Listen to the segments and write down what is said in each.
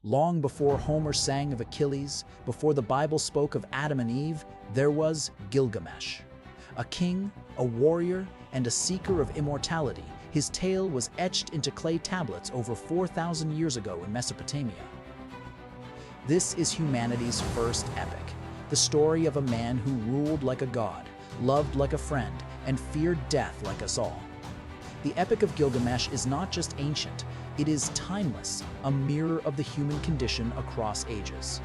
Long before Homer sang of Achilles, before the Bible spoke of Adam and Eve, there was Gilgamesh. A king, a warrior, and a seeker of immortality, his tale was etched into clay tablets over 4,000 years ago in Mesopotamia. This is humanity's first epic, the story of a man who ruled like a god, loved like a friend, and feared death like us all. The Epic of Gilgamesh is not just ancient, it is timeless, a mirror of the human condition across ages.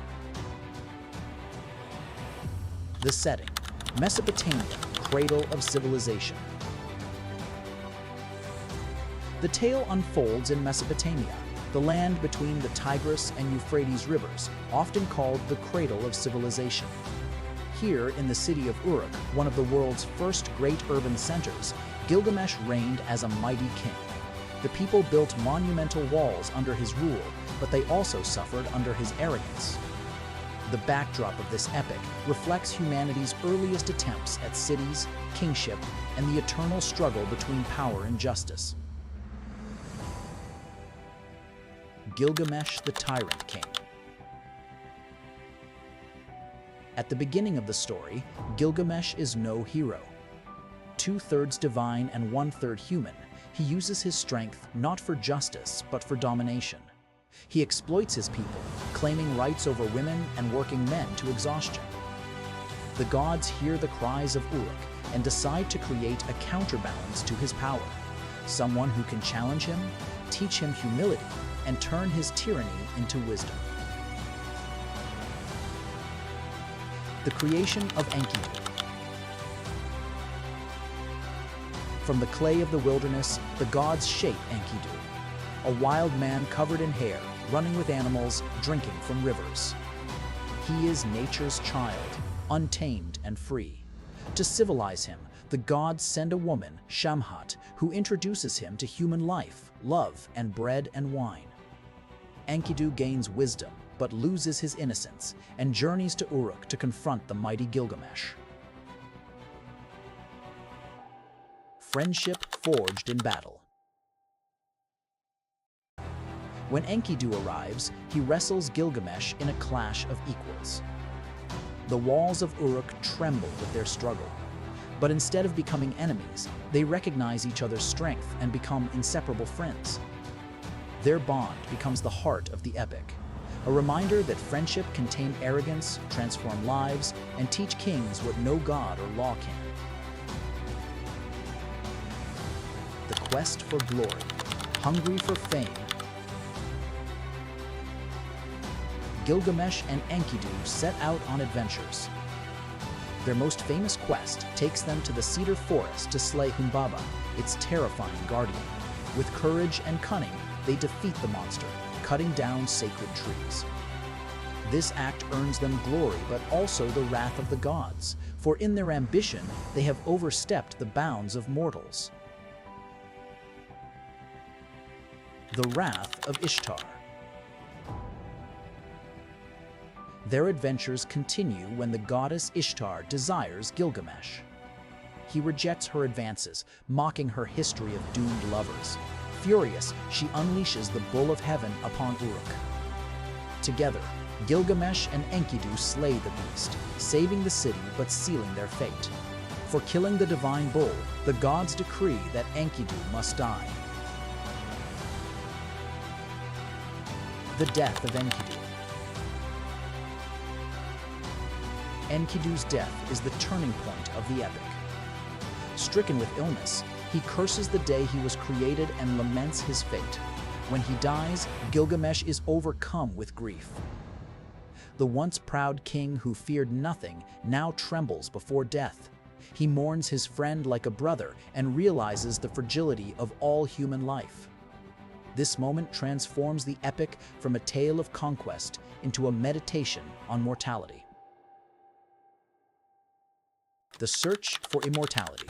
The setting: Mesopotamia, cradle of civilization. The tale unfolds in Mesopotamia, the land between the Tigris and Euphrates rivers, often called the cradle of civilization. Here, in the city of Uruk, one of the world's first great urban centers, Gilgamesh reigned as a mighty king. The people built monumental walls under his rule, but they also suffered under his arrogance. The backdrop of this epic reflects humanity's earliest attempts at cities, kingship, and the eternal struggle between power and justice. Gilgamesh, the Tyrant King. At the beginning of the story, Gilgamesh is no hero. 2/3 divine and 1/3 human, he uses his strength not for justice, but for domination. He exploits his people, claiming rights over women and working men to exhaustion. The gods hear the cries of Uruk and decide to create a counterbalance to his power, someone who can challenge him, teach him humility, and turn his tyranny into wisdom. The creation of Enkidu. From the clay of the wilderness, the gods shape Enkidu, a wild man covered in hair, running with animals, drinking from rivers. He is nature's child, untamed and free. To civilize him, the gods send a woman, Shamhat, who introduces him to human life, love, and bread and wine. Enkidu gains wisdom, but loses his innocence, and journeys to Uruk to confront the mighty Gilgamesh. Friendship forged in battle. When Enkidu arrives, he wrestles Gilgamesh in a clash of equals. The walls of Uruk tremble with their struggle, but instead of becoming enemies, they recognize each other's strength and become inseparable friends. Their bond becomes the heart of the epic, a reminder that friendship can tame arrogance, transform lives, and teach kings what no god or law can. The quest for glory, hungry for fame. Gilgamesh and Enkidu set out on adventures. Their most famous quest takes them to the cedar forest to slay Humbaba, its terrifying guardian. With courage and cunning, they defeat the monster, cutting down sacred trees. This act earns them glory, but also the wrath of the gods, for in their ambition, they have overstepped the bounds of mortals. The wrath of Ishtar. Their adventures continue when the goddess Ishtar desires Gilgamesh. He rejects her advances, mocking her history of doomed lovers. Furious, she unleashes the bull of heaven upon Uruk. Together, Gilgamesh and Enkidu slay the beast, saving the city but sealing their fate. For killing the divine bull, the gods decree that Enkidu must die. The death of Enkidu. Enkidu's death is the turning point of the epic. Stricken with illness, he curses the day he was created and laments his fate. When he dies, Gilgamesh is overcome with grief. The once proud king who feared nothing now trembles before death. He mourns his friend like a brother and realizes the fragility of all human life. This moment transforms the epic from a tale of conquest into a meditation on mortality. The search for immortality.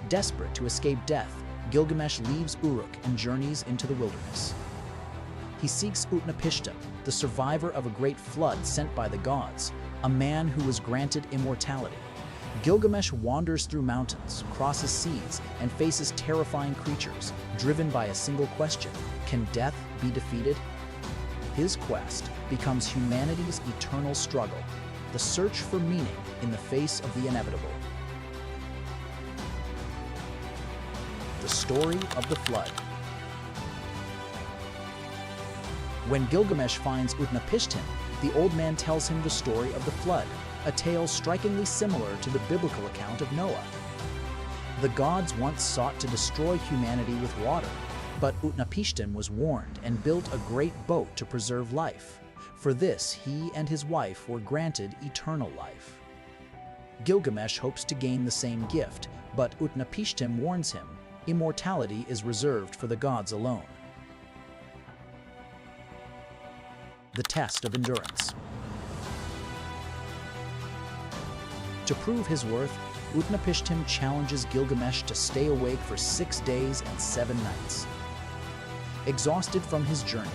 Desperate to escape death, Gilgamesh leaves Uruk and journeys into the wilderness. He seeks Utnapishtim, the survivor of a great flood sent by the gods, a man who was granted immortality. Gilgamesh wanders through mountains, crosses seas, and faces terrifying creatures, driven by a single question: can death be defeated? His quest becomes humanity's eternal struggle, the search for meaning in the face of the inevitable. The story of the flood. When Gilgamesh finds Utnapishtim, the old man tells him the story of the flood, a tale strikingly similar to the biblical account of Noah. The gods once sought to destroy humanity with water, but Utnapishtim was warned and built a great boat to preserve life. For this, he and his wife were granted eternal life. Gilgamesh hopes to gain the same gift, but Utnapishtim warns him, immortality is reserved for the gods alone. The test of endurance. To prove his worth, Utnapishtim challenges Gilgamesh to stay awake for 6 days and 7 nights. Exhausted from his journey,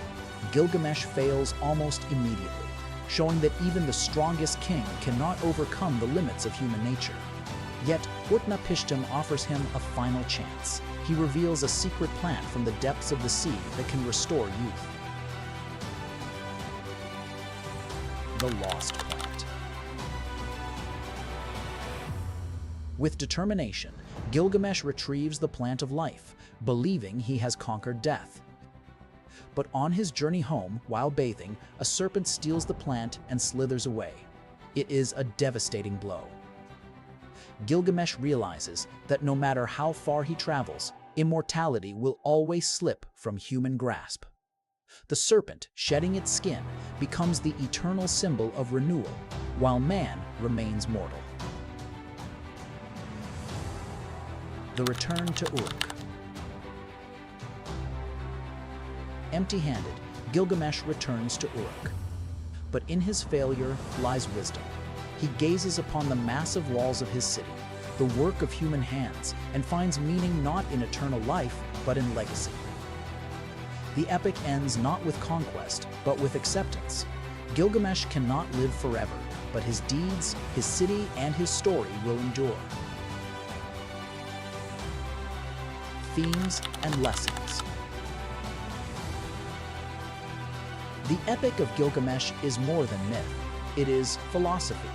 Gilgamesh fails almost immediately, showing that even the strongest king cannot overcome the limits of human nature. Yet, Utnapishtim offers him a final chance. He reveals a secret plant from the depths of the sea that can restore youth. The Lost Plant. With determination, Gilgamesh retrieves the plant of life, believing he has conquered death. But on his journey home, while bathing, a serpent steals the plant and slithers away. It is a devastating blow. Gilgamesh realizes that no matter how far he travels, immortality will always slip from human grasp. The serpent, shedding its skin, becomes the eternal symbol of renewal, while man remains mortal. The return to Uruk. Empty-handed, Gilgamesh returns to Uruk. But in his failure lies wisdom. He gazes upon the massive walls of his city, the work of human hands, and finds meaning not in eternal life, but in legacy. The epic ends not with conquest, but with acceptance. Gilgamesh cannot live forever, but his deeds, his city, and his story will endure. Themes and lessons. The Epic of Gilgamesh is more than myth. It is philosophy.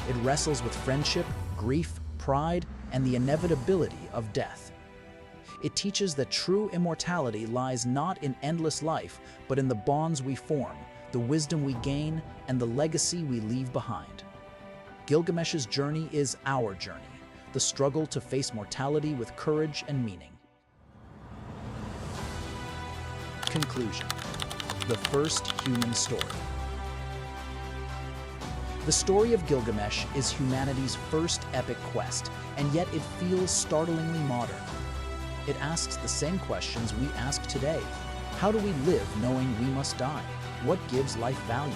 It wrestles with friendship, grief, pride, and the inevitability of death. It teaches that true immortality lies not in endless life, but in the bonds we form, the wisdom we gain, and the legacy we leave behind. Gilgamesh's journey is our journey, the struggle to face mortality with courage and meaning. Conclusion. The first human story. The story of Gilgamesh is humanity's first epic quest, and yet it feels startlingly modern. It asks the same questions we ask today. How do we live knowing we must die? What gives life value?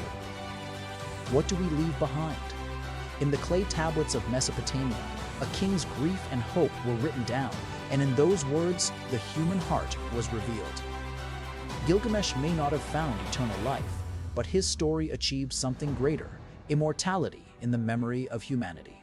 What do we leave behind? In the clay tablets of Mesopotamia, a king's grief and hope were written down, and in those words, the human heart was revealed. Gilgamesh may not have found eternal life, but his story achieved something greater: immortality in the memory of humanity.